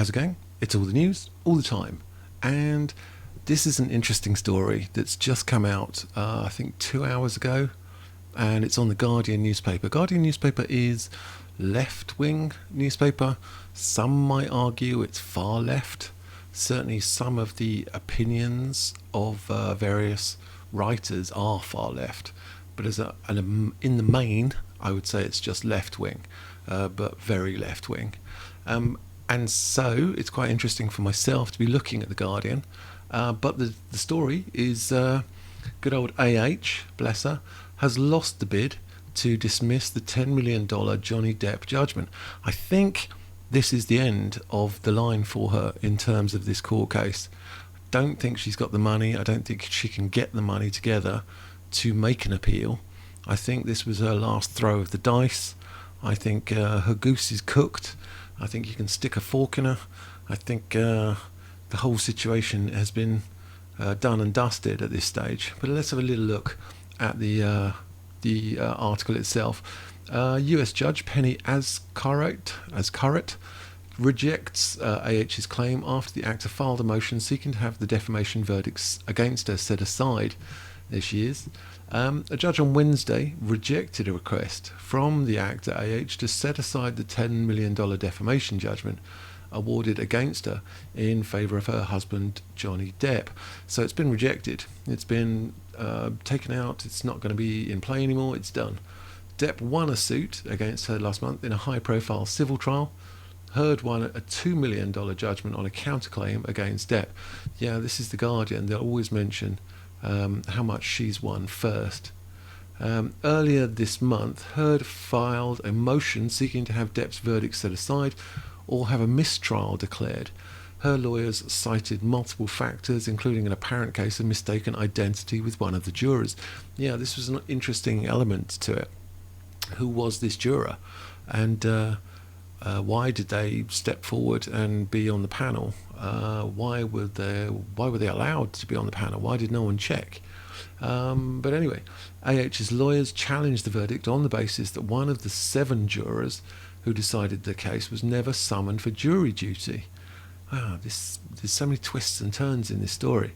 How's it going? It's all the news, all the time. And this is an interesting story that's just come out, I think 2 hours ago. And it's on the Guardian newspaper. Guardian newspaper is left-wing newspaper. Some might argue it's far left. Certainly some of the opinions of various writers are far left. But in the main, I would say it's just left-wing, but very left-wing. And so it's quite interesting for myself to be looking at the Guardian. But the story is good old AH, bless her, has lost the bid to dismiss the $10 million Johnny Depp judgment. I think this is the end of the line for her in terms of this court case. Don't think she's got the money. I don't think she can get the money together to make an appeal. I think this was her last throw of the dice. I think her goose is cooked. I think you can stick a fork in her. I think the whole situation has been done and dusted at this stage. But let's have a little look at the article itself. U.S. Judge Penny Azkaret rejects AH's claim after the actor filed a motion seeking to have the defamation verdicts against her set aside. There she is. A judge on Wednesday rejected a request from the actor AH to set aside the $10 million defamation judgment awarded against her in favour of her husband Johnny Depp. So it's been rejected. It's been taken out. It's not going to be in play anymore. It's done. Depp won a suit against her last month in a high-profile civil trial. Heard won a $2 million judgment on a counterclaim against Depp. Yeah, this is the Guardian. They'll always mention how much she's won first. Earlier this month, Heard filed a motion seeking to have Depp's verdict set aside or have a mistrial declared. Her lawyers cited multiple factors, including an apparent case of mistaken identity with one of the jurors. Yeah, this was an interesting element to it. Who was this juror? And why did they step forward and be on the panel? Why were they allowed to be on the panel? Why did no one check? But anyway, AH's lawyers challenged the verdict on the basis that one of the 7 jurors who decided the case was never summoned for jury duty. Wow, there's so many twists and turns in this story.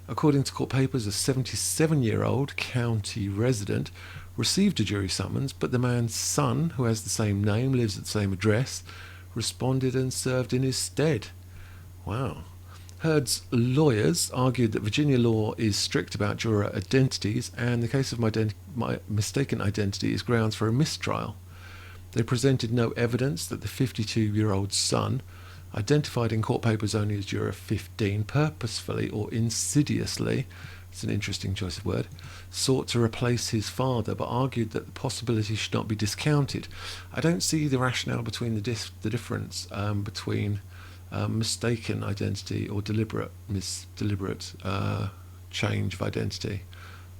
According to court papers, a 77-year-old county resident received a jury summons, but the man's son, who has the same name, lives at the same address, responded and served in his stead. Wow. Heard's lawyers argued that Virginia law is strict about juror identities, and the case of my mistaken identity is grounds for a mistrial. They presented no evidence that the 52-year-old son, identified in court papers only as juror 15, purposefully or insidiously, it's an interesting choice of word, sought to replace his father, but argued that the possibility should not be discounted. I don't see the rationale between the difference between mistaken identity or deliberate change of identity.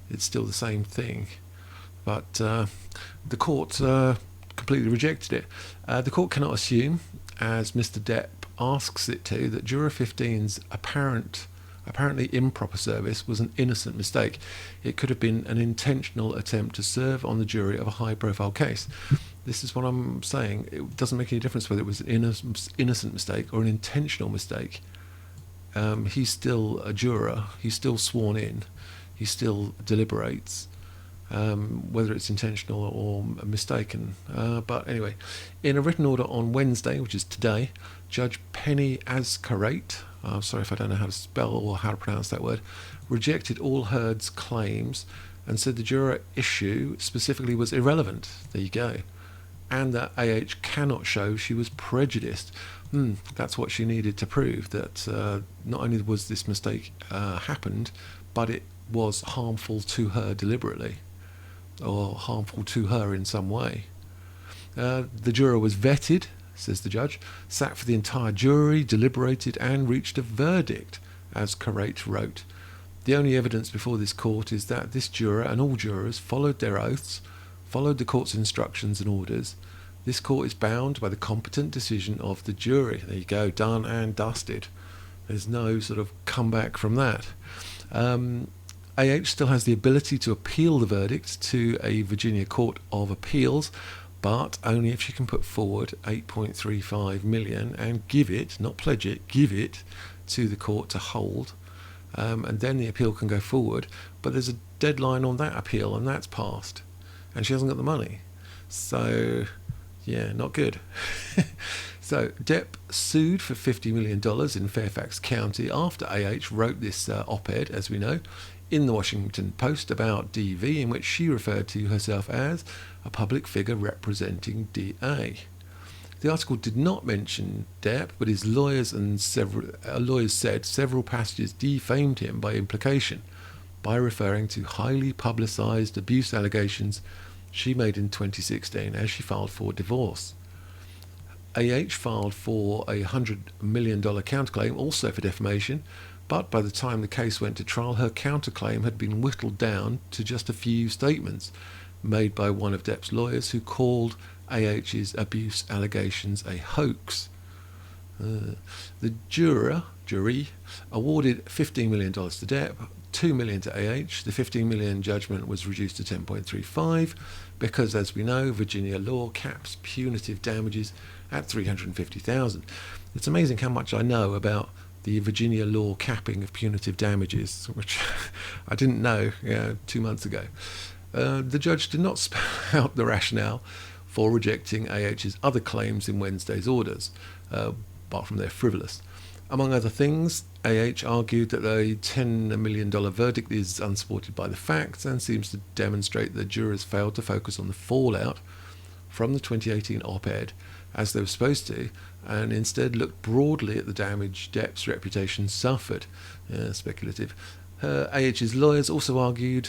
It's still the same thing, but the court completely rejected it. The court cannot assume, as Mr. Depp asks it to, that juror 15's apparently improper service was an innocent mistake. It could have been an intentional attempt to serve on the jury of a high-profile case. This is what I'm saying. It doesn't make any difference whether it was an innocent mistake or an intentional mistake. He's still a juror. He's still sworn in. He still deliberates, whether it's intentional or mistaken. But anyway, in a written order on Wednesday, which is today, Judge Penny Azkaret, I'm sorry if I don't know how to spell or how to pronounce that word, rejected all Heard's claims and said the juror issue specifically was irrelevant. There you go. And that AH cannot show she was prejudiced. That's what she needed to prove, that not only was this mistake happened, but it was harmful to her deliberately, or harmful to her in some way. The juror was vetted, says the judge, sat for the entire jury, deliberated and reached a verdict, as Carrate wrote. The only evidence before this court is that this juror and all jurors followed their oaths, followed the court's instructions and orders. This court is bound by the competent decision of the jury. There you go, done and dusted. There's no sort of comeback from that. AH still has the ability to appeal the verdict to a Virginia Court of Appeals, but only if she can put forward 8.35 million and give it, not pledge it, give it to the court to hold, and then the appeal can go forward. But there's a deadline on that appeal, and that's passed, and she hasn't got the money. So yeah, not good. So Depp sued for $50 million in Fairfax County after AH wrote this op-ed, as we know, in the Washington Post about DV, in which she referred to herself as a public figure representing DA. The article did not mention Depp, but his lawyers said several passages defamed him by implication, by referring to highly publicised abuse allegations she made in 2016 as she filed for divorce. AH filed for a $100 million counterclaim, also for defamation, but by the time the case went to trial, her counterclaim had been whittled down to just a few statements made by one of Depp's lawyers, who called AH's abuse allegations a hoax. The jury awarded $15 million to Depp, $2 million to AH. The $15 million judgment was reduced to 10.35 because, as we know, Virginia law caps punitive damages at $350,000. It's amazing how much I know about the Virginia law capping of punitive damages, which I didn't know 2 months ago. The judge did not spell out the rationale for rejecting AH's other claims in Wednesday's orders, apart from they're frivolous. Among other things, AH argued that a $10 million verdict is unsupported by the facts and seems to demonstrate that jurors failed to focus on the fallout from the 2018 op-ed as they were supposed to, and instead looked broadly at the damage Depp's reputation suffered. Speculative. AH's lawyers also argue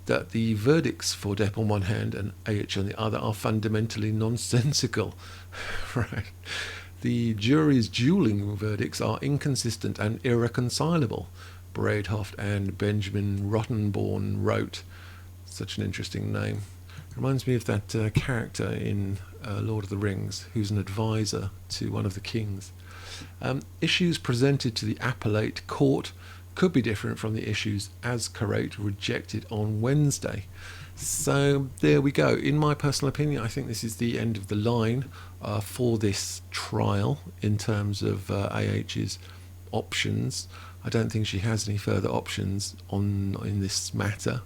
that the verdicts for Depp on one hand and AH on the other are fundamentally nonsensical. Right. The jury's dueling verdicts are inconsistent and irreconcilable, Braidhoft and Benjamin Rottenborn wrote. Such an interesting name. Reminds me of that character in Lord of the Rings, who's an advisor to one of the kings. Issues presented to the appellate court could be different from the issues as Curate rejected on Wednesday. So there we go. In my personal opinion, I think this is the end of the line for this trial in terms of AH's options. I don't think she has any further options in this matter.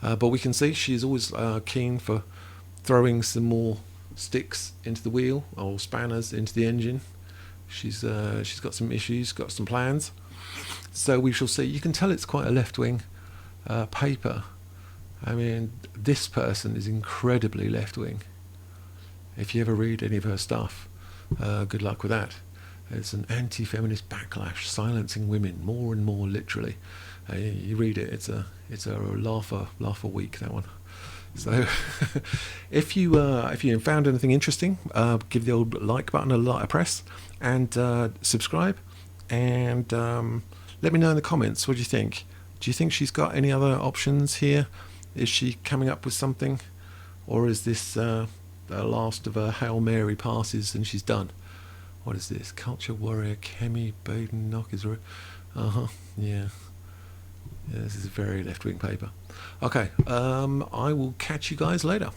But we can see she is always keen for throwing some more sticks into the wheel or spanners into the engine. She's got some issues, got some plans. So we shall see. You can tell it's quite a left-wing paper. I mean, this person is incredibly left-wing. If you ever read any of her stuff, good luck with that. It's an anti-feminist backlash, silencing women more and more literally. You read it, it's a laugh a week, that one. So if you found anything interesting, give the old like button a press, and subscribe, and let me know in the comments, what do you think? Do you think she's got any other options here? Is she coming up with something, or is this the last of her Hail Mary passes and she's done? What is this? Culture warrior Kemi Baden-Knock is yeah, this is a very left-wing paper. Okay, I will catch you guys later.